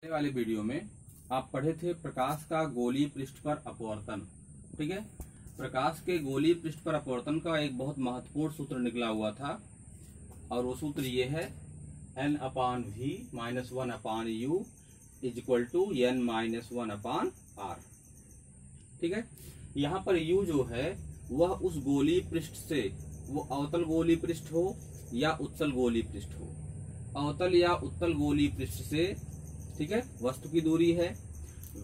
पहले वाले वीडियो में आप पढ़े थे प्रकाश का गोलीय पृष्ठ पर अपवर्तन। ठीक है, प्रकाश के गोलीय पृष्ठ पर अपवर्तन का एक बहुत महत्वपूर्ण सूत्र निकला हुआ था और वो सूत्र ये है n/v - 1/u = n-1/r। ठीक है, यहाँ पर u जो है वह उस गोलीय पृष्ठ से, वो अवतल गोलीय पृष्ठ हो या उत्तल गोलीय पृष्ठ हो, अवतल या उत्तल गोलीय पृष्ठ से, ठीक है, वस्तु की दूरी है।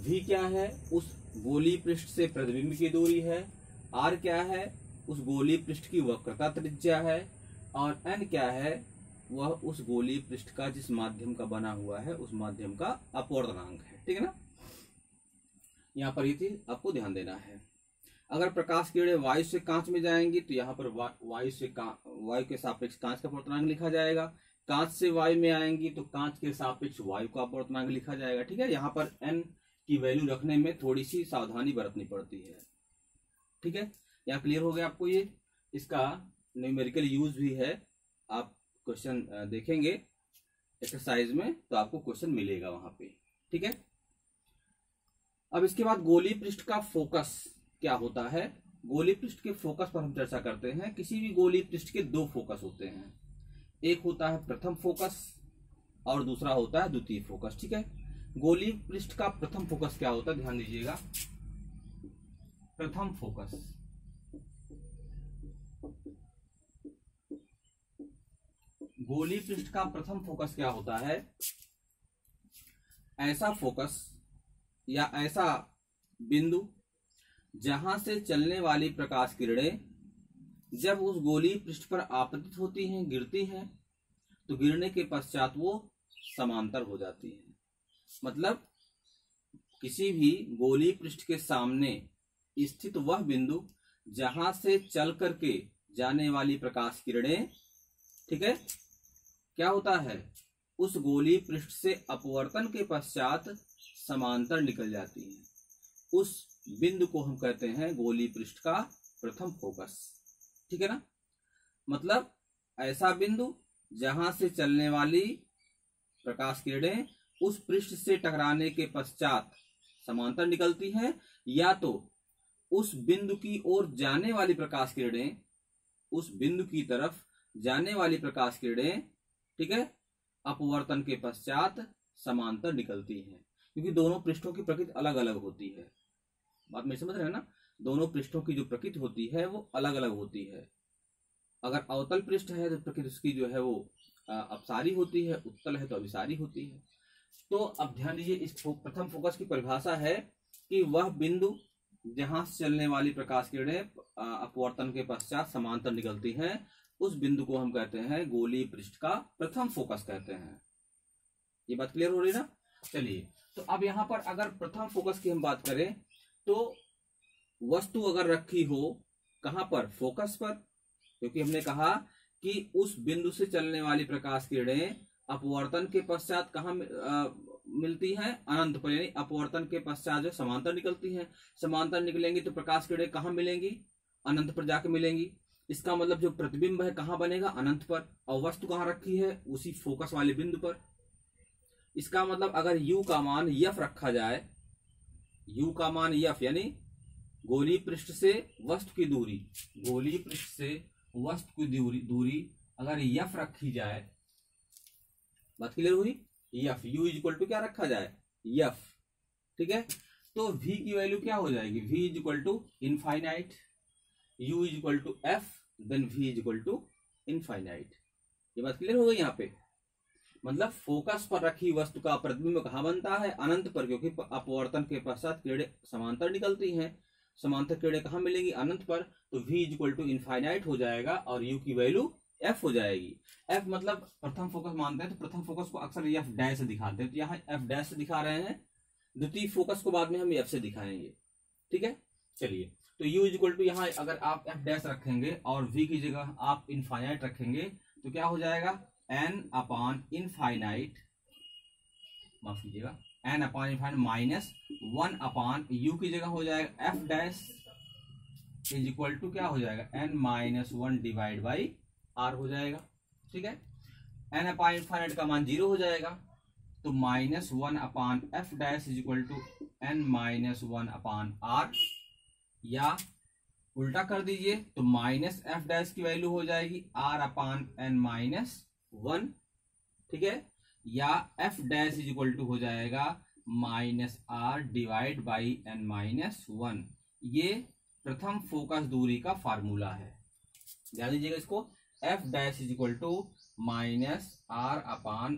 v क्या है, उस गोलीय पृष्ठ से प्रतिबिंब की दूरी है। r क्या है, उस गोलीय पृष्ठ की वक्रता त्रिज्या है। और n क्या है, वह उस गोलीय पृष्ठ का जिस माध्यम का बना हुआ है उस माध्यम का अपवर्तनांक है। ठीक है ना, यहाँ पर ये चीज आपको ध्यान देना है। अगर प्रकाश किरणें वायु से कांच में जाएंगी तो यहाँ पर वायु के सापेक्ष कांच का अपवर्तनांक लिखा जाएगा। कांच से वायु में आएंगी तो कांच के सापेक्ष वायु का अपवर्तनांक लिखा जाएगा। ठीक है, यहाँ पर n की वैल्यू रखने में थोड़ी सी सावधानी बरतनी पड़ती है। ठीक है, यहाँ क्लियर हो गया आपको। ये इसका न्यूमेरिकल यूज भी है, आप क्वेश्चन देखेंगे एक्सरसाइज में तो आपको क्वेश्चन मिलेगा वहां पे। ठीक है, अब इसके बाद गोलीय पृष्ठ का फोकस क्या होता है। गोलीय पृष्ठ के फोकस पर हम चर्चा करते हैं। किसी भी गोलीय पृष्ठ के दो फोकस होते हैं, एक होता है प्रथम फोकस और दूसरा होता है द्वितीय फोकस। ठीक है, गोलीय पृष्ठ का प्रथम फोकस क्या होता है, ध्यान दीजिएगा। प्रथम फोकस, गोलीय पृष्ठ का प्रथम फोकस क्या होता है, ऐसा फोकस या ऐसा बिंदु जहां से चलने वाली प्रकाश किरणें जब उस गोलीय पृष्ठ पर आपतित होती हैं, गिरती हैं, तो गिरने के पश्चात वो समांतर हो जाती हैं। मतलब किसी भी गोलीय पृष्ठ के सामने स्थित वह बिंदु जहां से चल करके जाने वाली प्रकाश किरणें, ठीक है, क्या होता है, उस गोलीय पृष्ठ से अपवर्तन के पश्चात समांतर निकल जाती हैं। उस बिंदु को हम कहते हैं गोलीय पृष्ठ का प्रथम फोकस। ठीक है ना, मतलब ऐसा बिंदु जहां से चलने वाली प्रकाश किरणें उस पृष्ठ से टकराने के पश्चात समांतर निकलती हैं, या तो उस बिंदु की ओर जाने वाली प्रकाश किरणें, उस बिंदु की तरफ जाने वाली प्रकाश किरणें, ठीक है, अपवर्तन के पश्चात समांतर निकलती हैं। क्योंकि दोनों पृष्ठों की प्रकृति अलग अलग होती है। बात में समझ रहे हैं ना, दोनों पृष्ठों की जो प्रकृति होती है वो अलग अलग होती है। अगर अवतल पृष्ठ है तो प्रकृति उसकी जो है वो अपसारी होती है, उत्तल है तो अभिसारी होती है। तो अब ध्यान दीजिए, इस प्रथम फोकस की परिभाषा है कि वह बिंदु जहां से चलने वाली प्रकाश किरणें अपवर्तन के पश्चात समांतर निकलती हैं, उस बिंदु को हम कहते हैं गोलीय पृष्ठ का प्रथम फोकस कहते हैं। ये बात क्लियर हो रही ना। चलिए, तो अब यहां पर अगर प्रथम फोकस की हम बात करें तो वस्तु अगर रखी हो कहां पर, फोकस पर, क्योंकि हमने कहा कि उस बिंदु से चलने वाली प्रकाश किरणें अपवर्तन के पश्चात कहां मिलती हैं, अनंत पर, यानी अपवर्तन के पश्चात जो समांतर निकलती हैं। समांतर निकलेंगी तो प्रकाश किरणें कहां मिलेंगी, अनंत पर जाके मिलेंगी। इसका मतलब जो प्रतिबिंब है कहां बनेगा, अनंत पर, और वस्तु कहां रखी है, उसी फोकस वाले बिंदु पर। इसका मतलब अगर u का मान f रखा जाए, u का मान f यानी गोलीय पृष्ठ से वस्तु की दूरी, गोलीय पृष्ठ से वस्तु की दूरी अगर f रखी जाए, बात क्लियर हुई, f, u = क्या रखा जाए, f। ठीक है, तो v की वैल्यू क्या हो जाएगी, v = infinite, u = f, then v = infinite. ये बात क्लियर हो गई यहाँ पे। मतलब फोकस पर रखी वस्तु का प्रतिबिंब कहाँ बनता है, अनंत पर, क्योंकि अपवर्तन के पश्चात किरणें समांतर निकलती हैं। समांतर किरणें कहाँ मिलेंगी, अनंत पर, तो v = इनफाइनाइट हो जाएगा और u की वैल्यू f हो जाएगी। f मतलब प्रथम फोकस मानते हैं तो प्रथम फोकस को अक्सर f डैश से दिखाते हैं, तो यहाँ f डैश से दिखा रहे हैं। द्वितीय फोकस को बाद में हम f से दिखाएंगे। ठीक है, चलिए, तो u = यहाँ अगर आप f डैश रखेंगे और v की जगह आप इनफाइनाइट रखेंगे तो क्या हो जाएगा, n/इनफाइनाइट, माफ कीजिएगा, n/इनफाइनाइट -1/u की जगह हो जाएगा f डैश = क्या हो जाएगा, n-1/r हो जाएगा। ठीक है, n/इनफाइनाइट का मान 0 हो जाएगा। तो -1/f' is equal to n-1/r, या उल्टा कर दीजिए तो -f' की वैल्यू हो जाएगी r/n-1, ठीक है, या f' इज इक्वल टू हो जाएगा -r डिवाइड बाई n-1। ये प्रथम फोकस दूरी का फार्मूला है, ध्यान दीजिएगा इसको। f' is equal to -r/n-1,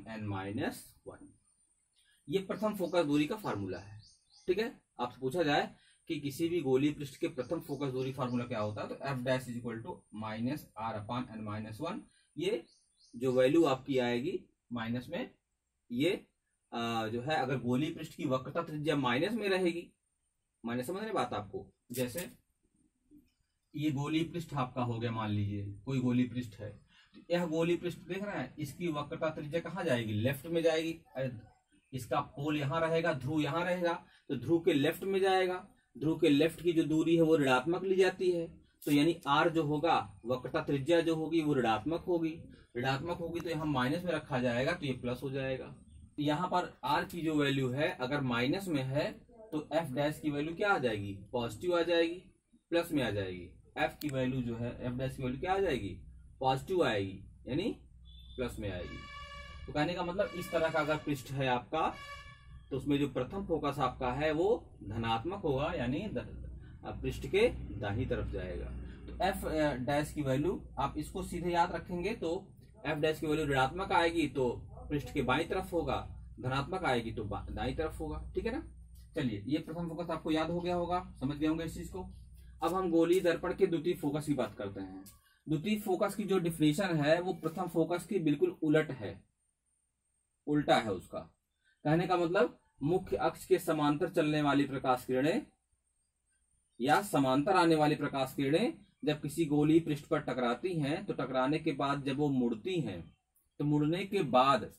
ये प्रथम फोकस दूरी का फार्मूला है, ठीक है। आपसे पूछा जाए कि किसी भी गोलीय पृष्ठ के प्रथम फोकस दूरी फार्मूला क्या होता है, तो f' is equal to -r/n-1। ये जो वैल्यू आपकी आएगी माइनस में, ये जो है अगर गोलीय पृष्ठ की वक्रता त्रिज्या माइनस में रहेगी, माइनस समझ रहे बात आपको, जैसे ये गोलीय पृष्ठ आपका हो गया, मान लीजिए कोई गोलीय पृष्ठ है, तो यह गोलीय पृष्ठ देख रहे हैं, इसकी वक्रता त्रिज्या कहाँ जाएगी, लेफ्ट में जाएगी। इसका पोल यहाँ रहेगा, ध्रुव यहाँ रहेगा, तो ध्रुव के लेफ्ट में जाएगा। ध्रुव के लेफ्ट की जो दूरी है वो ऋणात्मक ली जाती है, तो यानी r जो होगा, वक्रता त्रिज्या जो होगी वो ऋणात्मक होगी। ऋणात्मक होगी तो यहाँ माइनस में रखा जाएगा, तो ये प्लस हो जाएगा। यहाँ पर r की जो वैल्यू है अगर माइनस में है तो f' की वैल्यू क्या आ जाएगी, पॉजिटिव आ जाएगी, प्लस में आ जाएगी। f की वैल्यू जो है, f' की वैल्यू क्या आ जाएगी, पॉजिटिव आएगी, यानी प्लस में आएगी। तो कहने का मतलब इस तरह का अगर पृष्ठ है आपका, तो उसमें जो प्रथम फोकस आपका है वो धनात्मक होगा, यानी पृष्ठ के दाहिनी तरफ जाएगा। तो f' की वैल्यू आप इसको सीधे याद रखेंगे, तो f' की वैल्यू ऋणात्मक आएगी तो पृष्ठ के बाईं तरफ होगा, धनात्मक आएगी तो दाईं तरफ होगा, ठीक है ना। चलिए, ये प्रथम फोकस आपको याद हो गया होगा, समझ गए होंगे इस चीज को। अब हम गोलीय दर्पण के द्वितीय फोकस की बात करते हैं। द्वितीय फोकस की जो डिफिनेशन है वो प्रथम फोकस की बिल्कुल उलट है, उल्टा है उसका। कहने का मतलब मुख्य अक्ष के समांतर चलने वाली प्रकाश किरणें या समांतर आने वाली प्रकाश किरणें जब किसी गोलीय पृष्ठ पर टकराती हैं, तो टकराने के बाद जब वो मुड़ती हैं, तो मुड़ने के बाद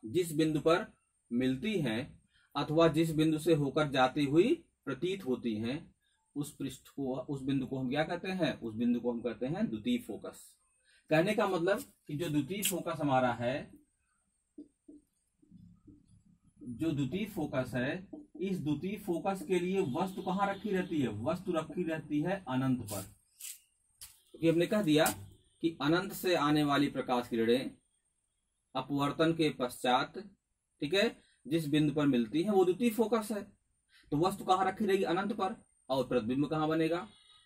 जिस बिंदु पर मिलती हैं अथवा जिस बिंदु से होकर जाती हुई प्रतीत होती हैं, उस पृष्ठ को, उस बिंदु को हम क्या कहते हैं, उस बिंदु को हम कहते हैं द्वितीय फोकस। कहने का मतलब कि जो द्वितीय फोकस हमारा है, जो द्वितीय फोकस है, इस द्वितीय फोकस के लिए वस्तु कहाँ रखी रहती है, वस्तु रखी रहती है अनंत पर। क्योंकि हमने कह दिया कि अनंत से आने वाली प्रकाश किरणें अपवर्तन के पश्चात, ठीक है, जिस बिंदु पर मिलती है वो द्वितीय फोकस है। तो वस्तु कहाँ रखी रहेगी, अनंत पर, और प्रतिबिंब कहाँ बनेगा,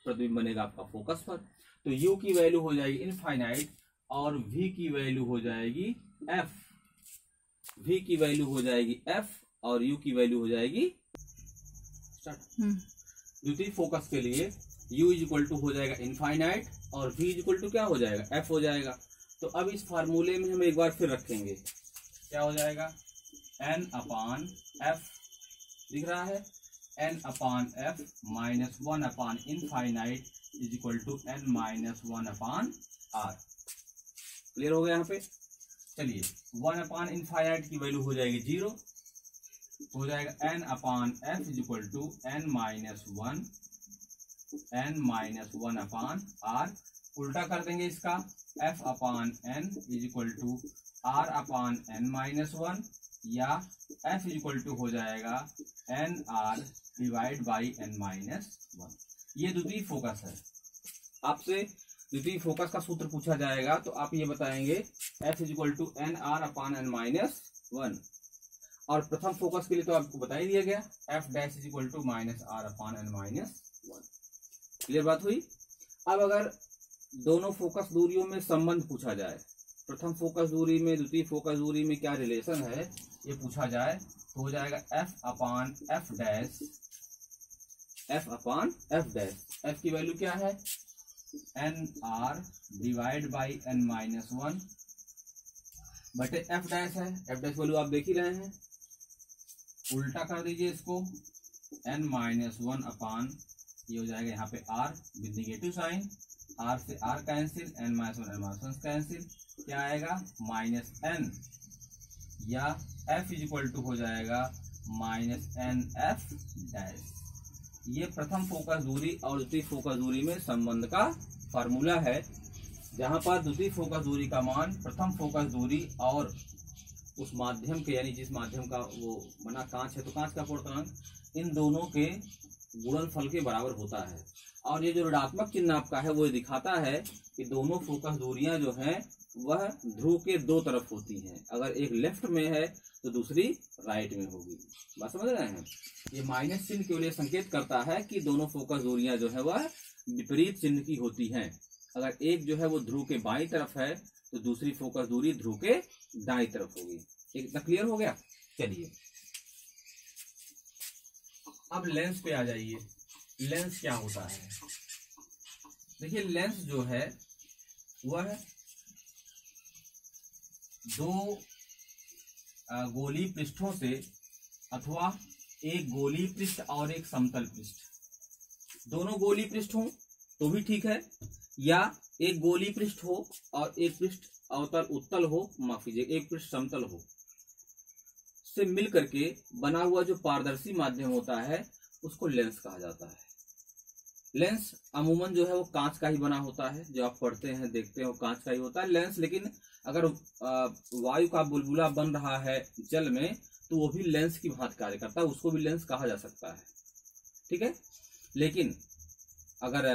प्रतिबिंब बनेगा आपका फोकस पर। तो u की वैल्यू हो जाएगी इनफाइनाइट और v की वैल्यू हो जाएगी f, v की वैल्यू हो जाएगी f और u की वैल्यू हो जाएगी द्वितीय फोकस के लिए u इज इक्वल टू हो जाएगा इनफाइनाइट और v इज इक्वल टू क्या हो जाएगा, f हो जाएगा। तो अब इस फार्मूले में हम एक बार फिर रखेंगे, क्या हो जाएगा, n/f दिख रहा है, n/f -1 infinite is equal to n-1/r। Clear हो गया यहाँ पे। चलिए, 1 इनफाइनाइट की वैल्यू हो जाएगी 0, हो जाएगा n/f is equal to n-1/r। उल्टा कर देंगे इसका, f/n is equal to r/n-1, या f इज इक्वल टू हो जाएगा nr डिवाइड बाई n-1। ये द्वितीय फोकस है। आपसे द्वितीय फोकस का सूत्र पूछा जाएगा तो आप ये बताएंगे f is equal to nr/n-1, और प्रथम फोकस के लिए तो आपको बता ही दिया गया f' is equal to -r/n-1। Clear बात हुई। अब अगर दोनों फोकस दूरियों में संबंध पूछा जाए, प्रथम फोकस दूरी में द्वितीय फोकस दूरी में क्या रिलेशन है ये पूछा जाए, तो हो जाएगा f/f'। f की वैल्यू क्या है, nr डिवाइड बाई n-1 बटे f' है। f' वैल्यू आप देख ही रहे हैं, उल्टा कर दीजिए इसको, n-1 ये हो जाएगा यहाँ पे r with negative sine, r से r कैंसिल, n-1 कैंसिल, क्या आएगा -n, या f इज इक्वल टू हो जाएगा -nf'। ये प्रथम फोकस दूरी और द्वितीय फोकस दूरी में संबंध का फार्मूला है, जहां पर द्वितीय फोकस दूरी का मान प्रथम फोकस दूरी और उस माध्यम के, यानी जिस माध्यम का वो बना कांच है तो कांच का पूर्णांक इन दोनों के गुणनफल के बराबर होता है। और ये जो ऋणात्मक चिन्ह आपका है वो दिखाता है कि दोनों फोकस दूरियां जो हैं वह ध्रुव के दो तरफ होती हैं। अगर एक लेफ्ट में है तो दूसरी राइट में होगी। बात समझ रहे हैं? ये माइनस चिन्ह केवल संकेत करता है कि दोनों फोकस दूरियां जो है वह विपरीत चिन्ह की होती हैं। अगर एक जो है वो ध्रुव के बाईं तरफ है तो दूसरी फोकस दूरी ध्रुव के दाईं तरफ होगी। इतना क्लियर हो गया? चलिए अब लेंस पे आ जाइए। लेंस क्या होता है? देखिए लेंस जो है वह दो गोलीय पृष्ठों से अथवा एक गोलीय पृष्ठ और एक समतल पृष्ठ, दोनों गोलीय पृष्ठ हो तो भी ठीक है, या एक गोलीय पृष्ठ हो और एक पृष्ठ अवतल उत्तल हो, माफ कीजिए एक पृष्ठ समतल हो, से मिल करके बना हुआ जो पारदर्शी माध्यम होता है उसको लेंस कहा जाता है। लेंस अमूमन जो है वो कांच का ही बना होता है, जो आप पढ़ते हैं देखते हो कांच का ही होता है लेंस। लेकिन अगर वायु का बुलबुला बन रहा है जल में तो वो भी लेंस की भांति कार्य करता है, उसको भी लेंस कहा जा सकता है, ठीक है। लेकिन अगर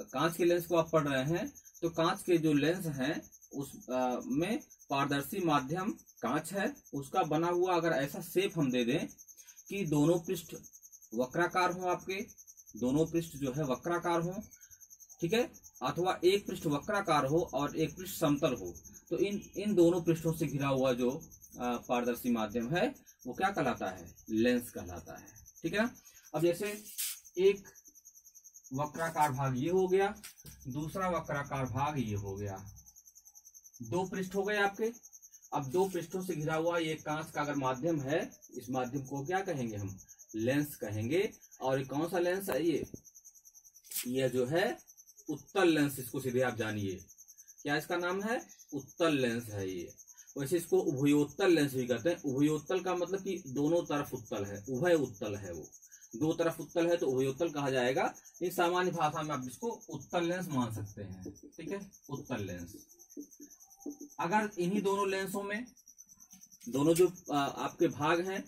कांच के लेंस को आप पढ़ रहे हैं तो कांच के जो लेंस हैं उस में पारदर्शी माध्यम कांच है, उसका बना हुआ अगर ऐसा शेप हम दे दें कि दोनों पृष्ठ वक्राकार हो, आपके दोनों पृष्ठ जो है वक्राकार हो, ठीक है, अथवा एक पृष्ठ वक्राकार हो और एक पृष्ठ समतल हो, तो इन दोनों पृष्ठों से घिरा हुआ जो पारदर्शी माध्यम है वो क्या कहलाता है? लेंस कहलाता है, ठीक है ना। अब जैसे एक वक्राकार भाग ये हो गया, दूसरा वक्राकार भाग ये हो गया, दो पृष्ठ हो गए आपके। अब दो पृष्ठों से घिरा हुआ ये कांच का अगर माध्यम है, इस माध्यम को क्या कहेंगे हम? लेंस कहेंगे। और ये कौन सा लेंस है? ये जो है उत्तल लेंस, इसको सीधे आप जानिए क्या इसका नाम है? उत्तल लेंस है ये। वैसे इसको उभयोत्तल लेंस भी कहते हैं। उभयोत्तल का मतलब कि दोनों तरफ उत्तल है, उभय उत्तल है, वो दो तरफ उत्तल है तो उभयोत्तल कहा जाएगा। इस सामान्य भाषा में आप इसको उत्तल लेंस मान सकते हैं, ठीक है, उत्तल लेंस। अगर इन्हीं दोनों लेंसों में दोनों जो आपके भाग हैं,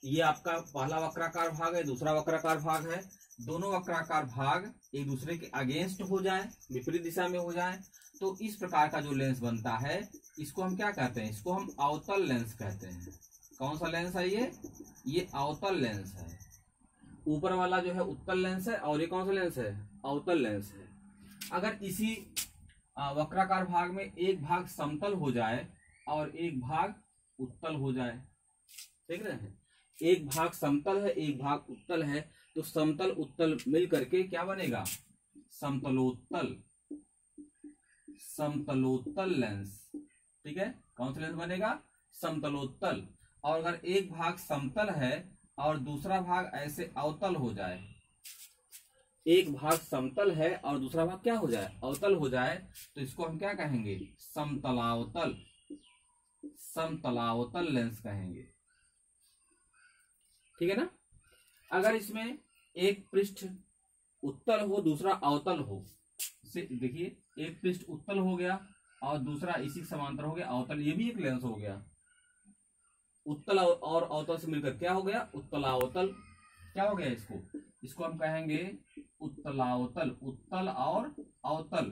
ये आपका पहला वक्राकार भाग है, दूसरा वक्राकार भाग है, दोनों वक्राकार भाग एक दूसरे के अगेंस्ट हो जाए, विपरीत दिशा में हो जाए, तो इस प्रकार का जो लेंस बनता है इसको हम क्या कहते हैं? इसको हम अवतल लेंस कहते हैं। कौन सा लेंस है ये अवतल लेंस है। ऊपर वाला जो है उत्तल लेंस है और ये कौन सा लेंस है? अवतल लेंस है। अगर इसी वक्राकार भाग में एक भाग समतल हो जाए और एक भाग उत्तल हो जाए, देख रहे हैं, एक भाग समतल है एक भाग उत्तल है, तो समतल उत्तल मिल करके क्या बनेगा? समतलोत्तल, समतलोत्तल लेंस, ठीक है। कौन सा लेंस बनेगा? समतलोत्तल। और अगर एक भाग समतल है और दूसरा भाग ऐसे अवतल हो जाए, एक भाग समतल है और दूसरा भाग क्या हो जाए? अवतल हो जाए, तो इसको हम क्या कहेंगे? समतलावतल, समतलावतल लेंस कहेंगे, ठीक है ना। अगर इसमें एक पृष्ठ उत्तल हो दूसरा अवतल हो, देखिए एक पृष्ठ उत्तल हो गया और दूसरा इसी समांतर हो गया अवतल, ये भी एक लेंस हो गया। उत्तल और अवतल से मिलकर क्या हो गया? उत्तलावतल। क्या हो गया इसको हम कहेंगे उत्तलावतल, उत्तल और अवतल।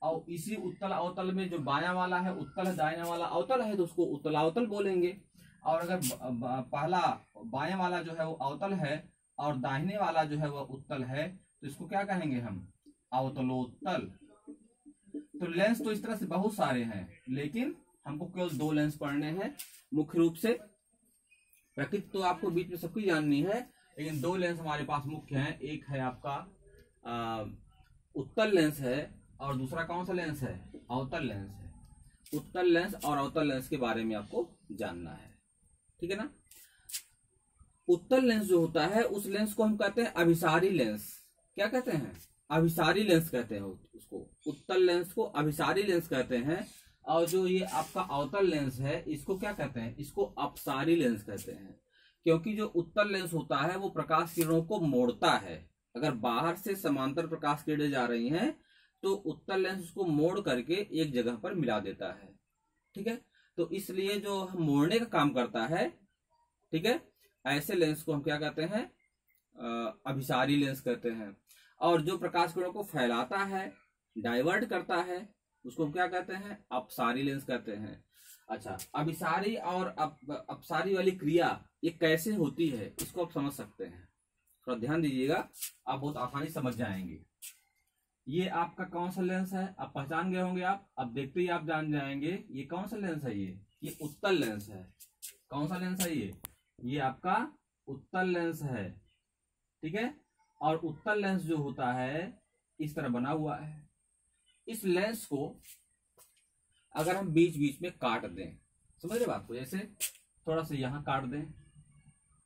और इसी उत्तल अवतल में जो बायां वाला है उत्तल है, दायां वाला अवतल है, तो उसको उत्तलावतल बोलेंगे। और अगर पहला बायां वाला जो है वो अवतल है और दाहिने वाला जो है वह उत्तल है, तो इसको क्या कहेंगे हम? अवतलोत्तल। तो लेंस तो इस तरह से बहुत सारे हैं, लेकिन हमको केवल दो लेंस पढ़ने हैं मुख्य रूप से। प्रकृति तो आपको बीच में सबकी जाननी है, लेकिन दो लेंस हमारे पास मुख्य हैं। एक है आपका उत्तल लेंस है और दूसरा कौन सा लेंस है? अवतल लेंस है। उत्तल लेंस और अवतल लेंस के बारे में आपको जानना है, ठीक है ना। उत्तल लेंस जो होता है उस लेंस को हम कहते हैं अभिसारी लेंस। क्या कहते हैं? अभिसारी लेंस कहते हैं उसको। उत्तल लेंस को अभिसारी लेंस कहते हैं। और जो ये आपका अवतल लेंस है इसको क्या कहते हैं? इसको अपसारी लेंस कहते हैं। क्योंकि जो उत्तल लेंस होता है वो प्रकाश किरणों को मोड़ता है। अगर बाहर से समांतर प्रकाश किरणें जा रही हैं तो उत्तल लेंस उसको मोड़ करके एक जगह पर मिला देता है, ठीक है। तो इसलिए जो मोड़ने का काम करता है, ठीक है, ऐसे लेंस को हम क्या कहते हैं, अभिसारी लेंस कहते हैं। और जो प्रकाश किरणों को फैलाता है, डाइवर्ट करता है, उसको हम क्या कहते हैं, अपसारी लेंस कहते हैं। अच्छा, अभिसारी और अपसारी वाली क्रिया ये कैसे होती है, इसको आप समझ सकते हैं। थोड़ा ध्यान दीजिएगा, आप बहुत आसानी समझ जाएंगे। ये आपका कौन सा लेंस है, आप पहचान गए होंगे। आप अब देखते ही आप जान जाएंगे ये कौन सा लेंस है। ये उत्तल लेंस है। कौन सा लेंस है ये आपका उत्तल लेंस है, ठीक है। और उत्तल लेंस जो होता है इस तरह बना हुआ है। इस लेंस को अगर हम बीच बीच में काट दें, समझ रहे बात को, जैसे थोड़ा सा यहाँ काट दें,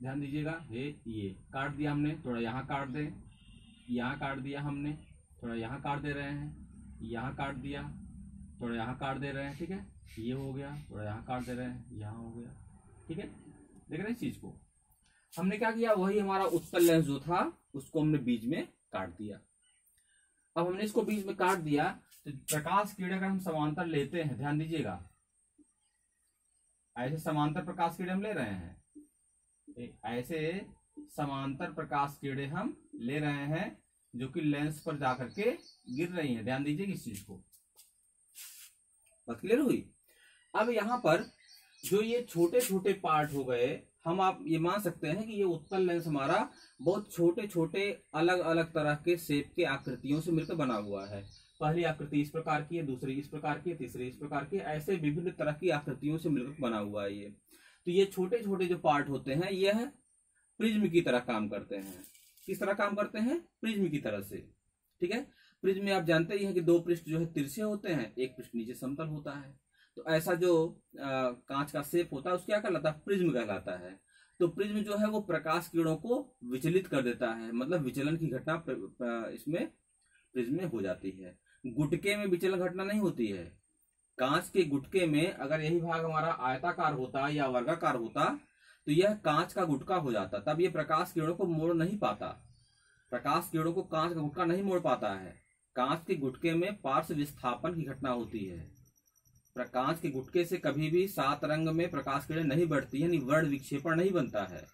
ध्यान दीजिएगा, ये काट दिया हमने, थोड़ा यहाँ काट दें, यहाँ काट दिया हमने, थोड़ा यहाँ काट दे रहे हैं, यहाँ काट दिया, थोड़ा यहाँ काट दे रहे हैं, ठीक है, ये हो गया, थोड़ा यहाँ काट दे रहे हैं, यहाँ हो गया, ठीक है। देख रहे हैं इस चीज को, हमने क्या किया, वही हमारा उत्तल लेंस जो था उसको हमने बीच में काट दिया। अब हमने इसको बीच में काट दिया तो प्रकाश किरण अगर हम समांतर लेते हैं, ध्यान दीजिएगा, ऐसे समांतर प्रकाश किरण हम ले रहे हैं, ऐसे समांतर प्रकाश किरणें हम ले रहे हैं जो कि लेंस पर जाकर के गिर रही हैं। ध्यान दीजिए इस चीज को, बात क्लियर हुई। अब यहाँ पर जो ये छोटे छोटे पार्ट हो गए, हम आप ये मान सकते हैं कि ये उत्तल लेंस हमारा बहुत छोटे छोटे अलग अलग तरह के शेप के आकृतियों से मिलकर बना हुआ है। पहली आकृति इस प्रकार की है, दूसरी इस प्रकार की है, तीसरी इस प्रकार की, ऐसे विभिन्न तरह की आकृतियों से मिलकर बना हुआ है ये। तो ये छोटे छोटे जो पार्ट होते हैं यह प्रिज्म की तरह काम करते हैं। किस तरह काम करते हैं, प्रिज्म की तरह से, ठीक है। प्रिज्म में आप जानते ही हैं कि दो पृष्ठ जो है तिरछे होते हैं, एक पृष्ठ नीचे समतल होता है। तो ऐसा जो कांच का शेप होता है उसको क्या कहलाता है, प्रिज्म कहलाता है। तो प्रिज्म जो है वो प्रकाश किरणों को विचलित कर देता है, मतलब विचलन की घटना इसमें प्रिज्म में हो जाती है। गुटके में विचलन घटना नहीं होती है। कांच के गुटके में अगर यही भाग हमारा आयताकार होता या वर्गाकार होता तो यह कांच का गुटका हो जाता, तब ये प्रकाश किरणों को मोड़ नहीं पाता। प्रकाश किरणों को कांच का गुटका नहीं मोड़ पाता है। कांच के गुटके में पार्श्व विस्थापन की घटना होती है। कांच के गुटके से कभी भी सात रंग में प्रकाश किरण नहीं बढ़ती है, यानी वर्ण विक्षेपण नहीं बनता है।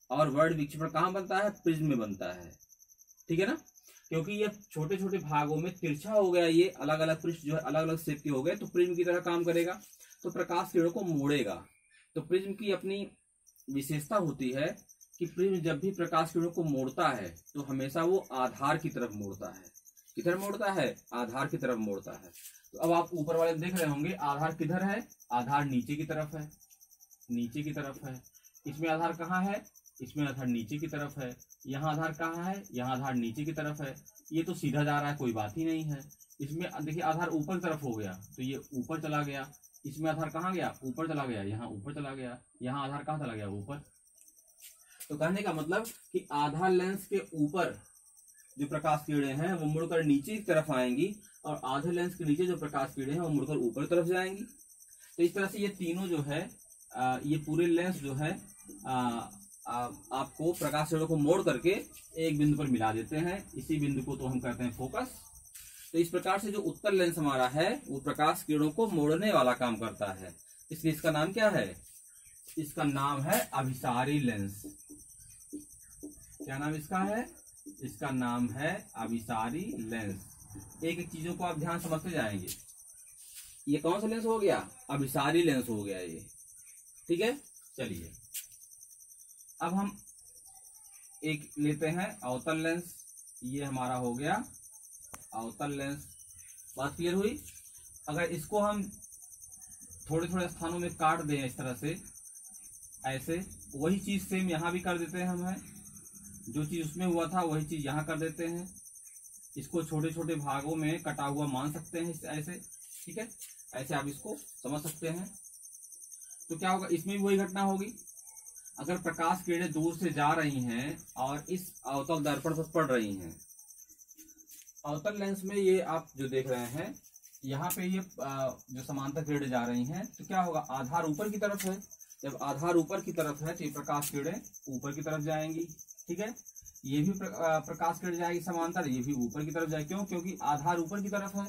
और वर्ण विक्षेपण कहाँ बनता है, प्रिज्म में बनता है, ठीक है ना। क्योंकि ये छोटे छोटे भागों में तिरछा हो गया, ये अलग अलग पृष्ठ जो है अलग अलग शेप के हो गए, तो प्रिज्म की तरह काम करेगा, तो प्रकाश किरणों को मोड़ेगा। तो प्रिज्म की अपनी विशेषता होती है कि प्रिज्म जब भी प्रकाश किरणों को मोड़ता है तो हमेशा वो आधार की तरफ मोड़ता है। किधर मोड़ता है, आधार की तरफ मोड़ता है। तो अब आप ऊपर वाले देख रहे होंगे, आधार किधर है, आधार नीचे की तरफ है, नीचे की तरफ है। इसमें आधार कहाँ है, इसमें आधार नीचे की तरफ है। यहाँ आधार कहाँ है, यहाँ आधार नीचे की तरफ है। ये तो सीधा जा रहा है, कोई बात ही नहीं है। इसमें देखिए आधार ऊपर की तरफ हो गया तो ये ऊपर चला गया। इसमें आधार कहाँ गया, ऊपर चला गया, यहाँ ऊपर चला गया, यहाँ आधार कहाँ चला गया, ऊपर। तो कहने का मतलब कि आधार लेंस के ऊपर जो प्रकाश किरणें हैं वो मुड़कर नीचे की तरफ आएंगी और आधे लेंस के नीचे जो प्रकाश किरणें हैं वो मुड़कर ऊपर की तरफ जाएंगी। तो इस तरह से ये तीनों जो है ये पूरे लेंस जो है आपको प्रकाश किरणों को मोड़ करके एक बिंदु पर मिला देते हैं। इसी बिंदु को तो हम कहते हैं फोकस। तो इस प्रकार से जो उत्तल लेंस हमारा है वो प्रकाश किरणों को मोड़ने वाला काम करता है, इसलिए इसका नाम क्या है, इसका नाम है अभिसारी लेंस। क्या नाम इसका है, इसका नाम है अभिसारी लेंस। एक एक चीजों को आप ध्यान समझते जाएंगे। ये कौन सा लेंस हो गया, अभिसारी लेंस हो गया ये, ठीक है। चलिए अब हम एक लेते हैं अवतल लेंस। ये हमारा हो गया अवतल लेंस। बात क्लियर हुई। अगर इसको हम थोड़े थोड़े स्थानों में काट दें इस तरह से, ऐसे वही चीज सेम यहाँ भी कर देते हैं हम, जो चीज उसमें हुआ था वही चीज यहाँ कर देते हैं। इसको छोटे छोटे भागों में कटा हुआ मान सकते हैं ऐसे, ठीक है। ऐसे आप इसको समझ सकते हैं। तो क्या होगा, इसमें भी वही घटना होगी। अगर प्रकाश किरणें दूर से जा रही हैं और इस अवतल दर्पण पर पड़ रही हैं, अवतल लेंस में ये आप जो देख रहे हैं यहाँ पे ये जो समांतर किरणें जा रही हैं, तो क्या होगा, आधार ऊपर की तरफ है। जब आधार ऊपर की तरफ है तो ये प्रकाश किरणें ऊपर की तरफ जाएंगी, ठीक है। ये भी प्रकाश किरण जाएगी समांतर, ये भी ऊपर की तरफ जाएगी। क्यों, क्योंकि आधार ऊपर की तरफ है।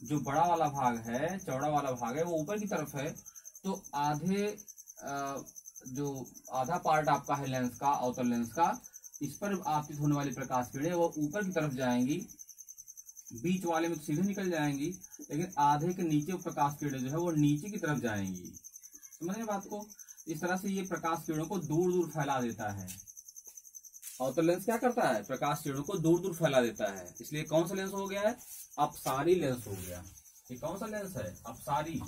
जो बड़ा वाला भाग है, चौड़ा वाला भाग है, वो ऊपर की तरफ है। तो आधे जो आधा पार्ट आपका है लेंस का, अवतल लेंस का, इस पर आपतित होने वाली प्रकाश किरणें वो ऊपर की तरफ जाएंगी, बीच वाले में तो सीधे निकल जाएंगी, लेकिन आधे के नीचे प्रकाश किरणें जो है वो नीचे की तरफ जाएंगी। समझ रहे बात को? इस तरह से ये प्रकाश किरणों को दूर दूर फैला देता है। अवतल लेंस क्या करता है? प्रकाश किरणों को दूर दूर फैला देता है। इसलिए कौन सा लेंस हो गया है? अपसारी लेंस हो गया। ये कौन सा लेंस है? अपसारी।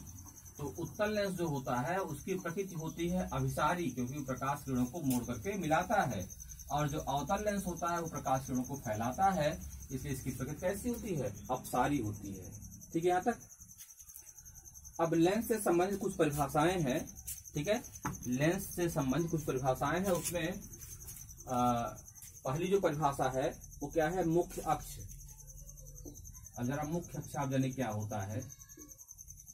तो उत्तल लेंस जो होता है उसकी प्रकृति होती है अभिसारी, क्योंकि वो प्रकाश किरणों को मोड़ करके मिलाता है। और जो अवतल लेंस होता है वो प्रकाश किरणों को फैलाता है, इसलिए इसकी प्रकृति कैसी होती है? अपसारी होती है। ठीक है, यहाँ तक। अब लेंस से संबंधित कुछ परिभाषाएं हैं। ठीक है, लेंस से संबंधित कुछ परिभाषाएं हैं। उसमें पहली जो परिभाषा है वो क्या है? मुख्य अक्ष। अब जरा मुख्य अक्ष आप जाने क्या होता है?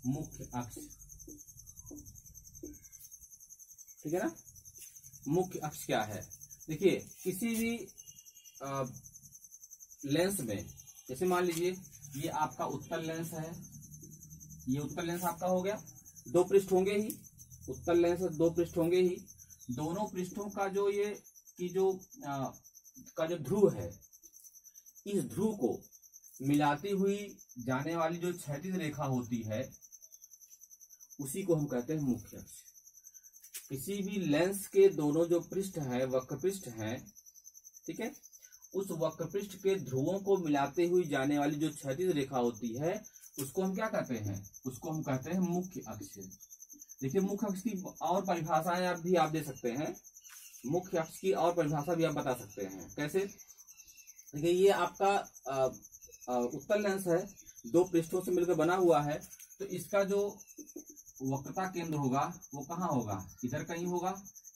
मुख्य अक्ष, ठीक है ना? मुख्य अक्ष क्या है? देखिए, किसी भी लेंस में, जैसे मान लीजिए ये आपका उत्तल लेंस है, ये उत्तल लेंस आपका हो गया, दो पृष्ठ होंगे ही, उत्तल लेंस है, दो पृष्ठ होंगे ही। दोनों पृष्ठों का जो ये की जो ध्रुव है, इस ध्रुव को मिलाती हुई जाने वाली जो क्षैतिज रेखा होती है उसी को हम कहते हैं मुख्य अक्ष। किसी भी लेंस के दोनों जो पृष्ठ है, वक्र पृष्ठ हैं, ठीक है, उस वक्र पृष्ठ के ध्रुवों को मिलाते हुई जाने वाली जो क्षैतिज रेखा होती है उसको हम क्या कहते हैं? उसको हम कहते हैं मुख्य अक्ष। देखिए, मुख्य अक्ष की और परिभाषाएं आप दे सकते हैं। मुख्य अक्ष की और परिभाषा भी आप बता सकते हैं। कैसे? देखिए, ये आपका उत्तल लेंस है, दो पृष्ठों से मिलकर बना हुआ है, तो इसका जो वक्रता केंद्र होगा वो कहाँ होगा? इधर कहीं होगा।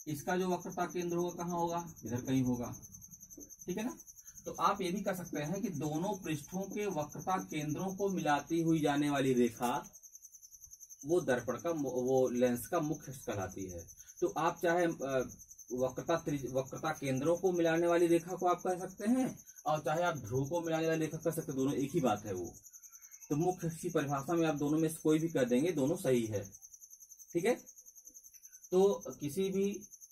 इसका जो वक्रता केंद्र होगा कहाँ होगा? इधर कहीं होगा। ठीक है ना? तो आप ये भी कह सकते हैं कि दोनों पृष्ठों के वक्रता केंद्रों को मिलाती हुई जाने वाली रेखा वो दर्पण का, वो लेंस का मुख्य अक्ष कहलाती है। तो आप चाहे वक्रता केंद्रों को मिलाने वाली रेखा को आप कह सकते हैं, और चाहे आप ध्रुव को मिलाने वाली रेखा कह सकते हैं, दोनों एक ही बात है वो। तो मुख्य अक्ष की परिभाषा में आप दोनों में से कोई भी कर देंगे, दोनों सही है। ठीक है, तो किसी भी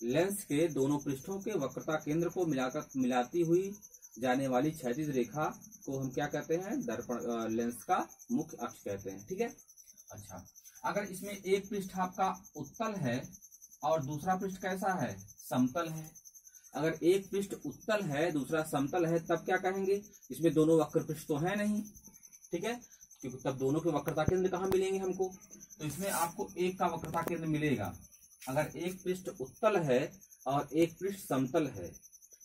लेंस के दोनों पृष्ठों के वक्रता केंद्र को मिलाती हुई जाने वाली क्षैतिज रेखा को हम क्या कहते हैं? दर्पण लेंस का मुख्य अक्ष कहते हैं। ठीक है। अच्छा, अगर इसमें एक पृष्ठ आपका उत्तल है और दूसरा पृष्ठ कैसा है? समतल है। अगर एक पृष्ठ उत्तल है, दूसरा समतल है, तब क्या कहेंगे? इसमें दोनों वक्र पृष्ठ तो है नहीं। ठीक है, क्योंकि तब दोनों के वक्रता केंद्र कहाँ मिलेंगे हमको? तो इसमें आपको एक का वक्रता केंद्र मिलेगा। अगर एक पृष्ठ उत्तल है और एक पृष्ठ समतल है,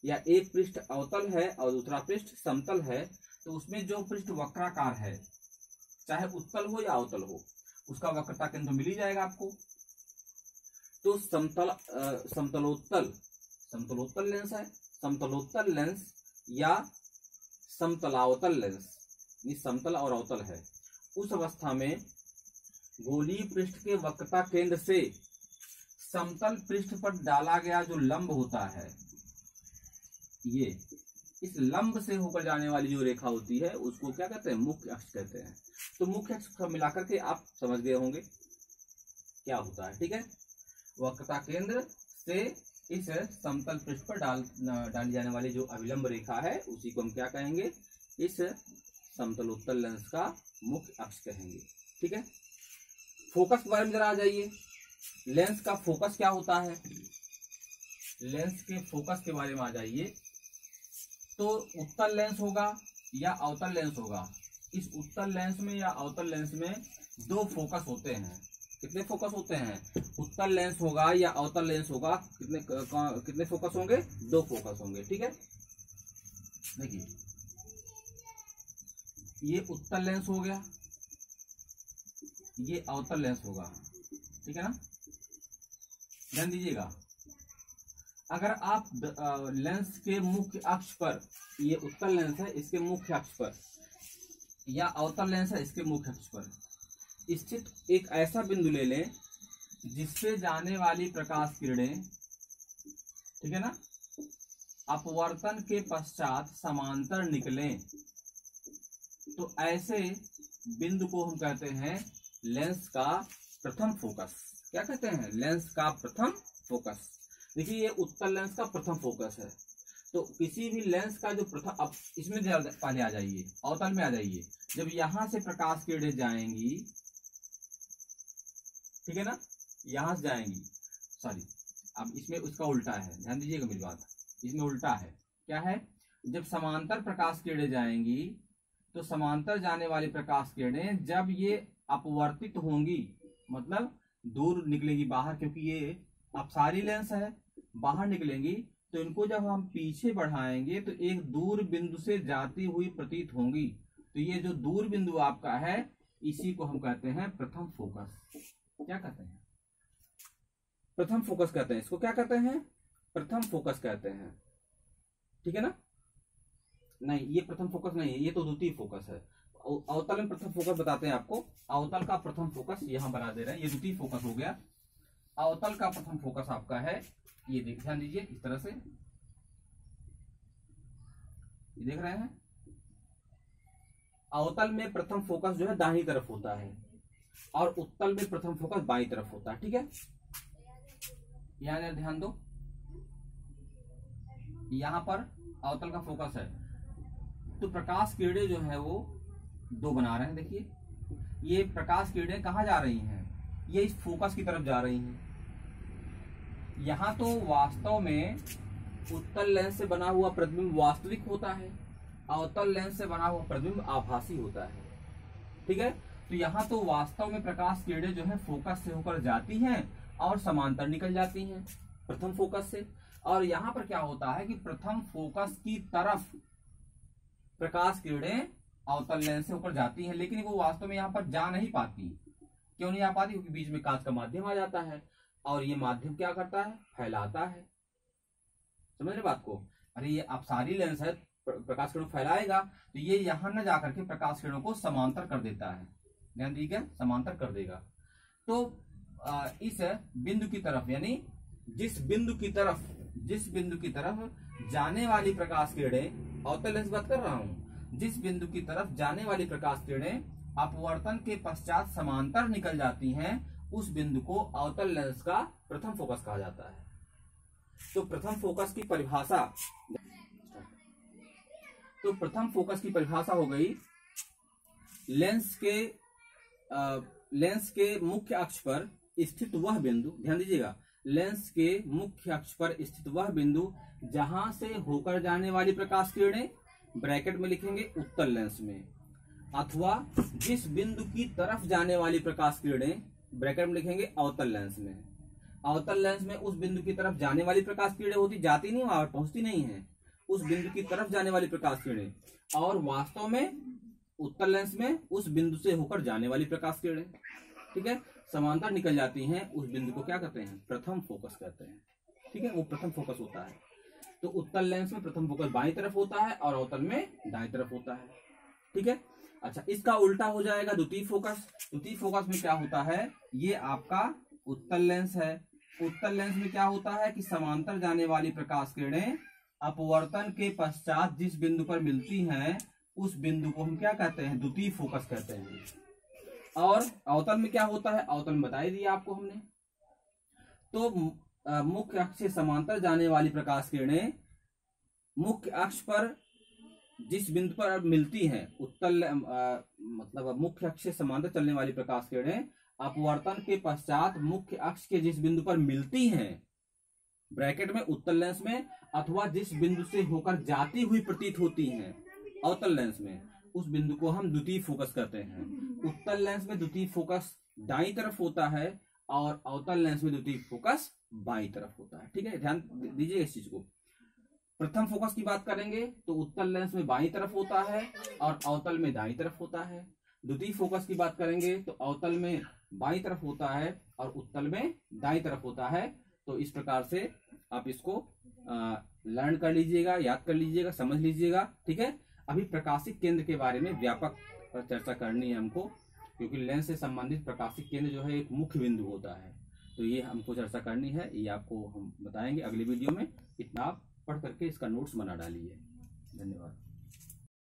या एक पृष्ठ अवतल है और दूसरा पृष्ठ समतल है, तो उसमें जो पृष्ठ वक्राकार है, चाहे उत्तल हो या अवतल हो, उसका वक्रता केंद्र मिल ही जाएगा आपको। तो समतलोत्तल लेंस है, समतलोत्तल लेंस या समतलावतल लेंस, ये समतल और अवतल है। उस अवस्था में गोलीय पृष्ठ के वक्रता केंद्र से समतल पृष्ठ पर डाला गया जो लंब होता है, ये इस लंब से होकर जाने वाली जो रेखा होती है उसको क्या कहते हैं? मुख्य अक्ष कहते हैं। तो मुख्य अक्ष मिलाकर के आप समझ गए होंगे क्या होता है। ठीक है, वक्रता केंद्र से इस समतल पृष्ठ पर डाली जाने वाली जो अभिलंब रेखा है उसी को हम क्या कहेंगे? इस समतलोत्तल लेंस का मुख्य अक्ष कहेंगे। ठीक है, फोकस के बारे में जरा आ जाइए। लेंस का फोकस क्या होता है? लेंस के फोकस के बारे में आ जाइए। तो उत्तल लेंस होगा या अवतल लेंस होगा? इस उत्तल लेंस में या अवतल लेंस में दो फोकस होते हैं। कितने फोकस होते हैं? उत्तल लेंस होगा या अवतल लेंस होगा, कितने फोकस होंगे? दो फोकस होंगे। ठीक है, देखिए ये उत्तल लेंस हो गया, ये अवतल लेंस होगा। ठीक है ना, ध्यान दीजिएगा। अगर आप लेंस के मुख्य अक्ष पर, ये उत्तल लेंस है, इसके मुख्य अक्ष पर, या अवतल लेंस है इसके मुख्य अक्ष पर स्थित एक ऐसा बिंदु ले लें जिससे जाने वाली प्रकाश किरणें, ठीक है ना, अपवर्तन के पश्चात समांतर निकलें, तो ऐसे बिंदु को हम कहते हैं लेंस का प्रथम फोकस। क्या कहते हैं, लेंस का प्रथम फोकस। देखिए ये उत्तल लेंस का प्रथम फोकस है। तो किसी भी लेंस का जो प्रथम, अब इसमें पहले आ जाइए, अवतल में आ जाइए। जब यहां से प्रकाश किरणें जाएंगी, ठीक है ना, यहां से जाएंगी, सॉरी अब इसमें उसका उल्टा है, ध्यान दीजिएगा मेरी बात, इसमें उल्टा है। क्या है, जब समांतर प्रकाश किरणें जाएंगी तो समांतर जाने वाली प्रकाश किरणें जब ये अपवर्तित होंगी, मतलब दूर निकलेगी बाहर, क्योंकि ये अपसारी लेंस है, बाहर निकलेंगी, तो इनको जब हम पीछे बढ़ाएंगे तो एक दूर बिंदु से जाती हुई प्रतीत होंगी। तो ये जो दूर बिंदु आपका है, इसी को हम कहते हैं प्रथम फोकस। क्या कहते हैं, प्रथम फोकस कहते हैं। इसको क्या कहते हैं, प्रथम फोकस कहते हैं। ठीक है ना, नहीं ये प्रथम फोकस नहीं है, ये तो द्वितीय फोकस है। अवतल में प्रथम फोकस बताते हैं आपको। अवतल का प्रथम फोकस यहां बना दे रहे हैं, ये द्वितीय फोकस हो गया। अवतल का प्रथम फोकस आपका है, ये ध्यान दीजिए इस तरह से, ये देख रहे हैं। अवतल में प्रथम फोकस जो है दाहिनी तरफ होता है और उत्तल में प्रथम फोकस बाईं तरफ होता है। ठीक है, यहां ध्यान दो, यहां पर अवतल का फोकस है, तो प्रकाश किरणें जो है वो दो बना रहे हैं। देखिए ये प्रकाश किरणें कहां जा रही हैं, ये इस फोकस की तरफ जा रही हैं। यहां तो वास्तव में उत्तल लेंस से बना हुआ प्रतिबिंब वास्तविक होता है, अवतल लेंस से बना हुआ प्रतिबिंब आभासी होता है। ठीक है, तो यहां तो वास्तव में प्रकाश किरणें जो है फोकस से होकर जाती हैं और समांतर निकल जाती हैं प्रथम फोकस से। और यहां पर क्या होता है कि प्रथम फोकस की तरफ प्रकाश किरणें अवतल लेंस से होकर जाती हैं, लेकिन वो वास्तव में यहां पर जा नहीं पाती। क्यों नहीं आ पाती, क्योंकि बीच में कांच का माध्यम आ जाता है और ये माध्यम क्या करता है, फैलाता है। समझ रहे बात को, अरे ये अपसारी लेंस है, प्रकाश किरणों फैलाएगा, तो ये यहां न जाकर के प्रकाश किरणों को समांतर कर देता है। ध्यान दीजिएगा, समांतर कर देगा। तो इस बिंदु की तरफ, यानी जिस बिंदु की तरफ जाने वाली प्रकाश किरणें, अवतल लेंस बात कर रहा हूं, जिस बिंदु की तरफ जाने वाली प्रकाश किरणें अपवर्तन के पश्चात समांतर निकल जाती हैं, उस बिंदु को अवतल लेंस का प्रथम फोकस कहा जाता है। तो प्रथम फोकस की परिभाषा हो गई, लेंस के मुख्य अक्ष पर स्थित वह बिंदु, ध्यान दीजिएगा, लेंस के मुख्य अक्ष पर स्थित वह बिंदु जहां से होकर जाने वाली प्रकाश किरणें, ब्रैकेट में लिखेंगे उत्तल लेंस में, अथवा जिस बिंदु की तरफ जाने वाली प्रकाश किरणें, ब्रैकेट में लिखेंगे अवतल लेंस में। अवतल लेंस में उस बिंदु की तरफ जाने वाली प्रकाश किरणें होती, जाती नहीं, वहां पहुंचती नहीं है, उस बिंदु की तरफ जाने वाली प्रकाश किरणें। और वास्तव में उत्तल लेंस में उस बिंदु से होकर जाने वाली प्रकाश किरणें, ठीक है, समांतर निकल जाती हैं, उस बिंदु को क्या कहते हैं, प्रथम फोकस कहते हैं। ठीक है, वो प्रथम फोकस होता है। तो उत्तल लेंस में प्रथम फोकस बाईं तरफ होता है और अवतल में दाईं तरफ होता है। ठीक है, अच्छा इसका उल्टा हो जाएगा द्वितीय फोकस। द्वितीय फोकस में क्या होता है, ये आपका उत्तल लेंस है। उत्तल लेंस में क्या होता है कि समांतर जाने वाली प्रकाश किरणें अपवर्तन के पश्चात जिस बिंदु पर मिलती हैं, उस बिंदु को हम क्या कहते हैं, द्वितीय फोकस कहते हैं। और अवतल में क्या होता है, अवतल में बता ही दिया आपको हमने। तो मुख्य अक्ष से समांतर जाने वाली प्रकाश किरणें मुख्य अक्ष पर जिस बिंदु पर मिलती हैं, उत्तल मतलब मुख्य अक्ष से समांतर चलने वाली प्रकाश किरणें अपवर्तन के पश्चात मुख्य अक्ष के जिस बिंदु पर मिलती हैं, ब्रैकेट में उत्तल लेंस में, अथवा जिस बिंदु से होकर जाती हुई प्रतीत होती हैं अवतल लेंस में, उस बिंदु को हम द्वितीय फोकस कहते हैं। उत्तल लेंस में द्वितीय फोकस दाईं तरफ होता है और अवतल लेंस में द्वितीय फोकस बाईं तरफ होता है। ठीक है, ध्यान दीजिए इस चीज को। प्रथम फोकस की बात करेंगे तो उत्तल लेंस में बाईं तरफ होता है और अवतल में दाईं तरफ होता है। द्वितीय फोकस की बात करेंगे तो अवतल में बाईं तरफ होता है और उत्तल में दाईं तरफ होता है। तो इस प्रकार से आप इसको लर्न कर लीजिएगा, याद कर लीजिएगा, समझ लीजिएगा। ठीक है, अभी प्रकाशिक केंद्र के बारे में व्यापक चर्चा करनी है हमको, क्योंकि लेंस से संबंधित प्रकाशिक केंद्र जो है एक मुख्य बिंदु होता है, तो ये हमको चर्चा करनी है, ये आपको हम बताएंगे अगले वीडियो में। इतना आप पढ़ करके इसका नोट्स बना डालिए। धन्यवाद।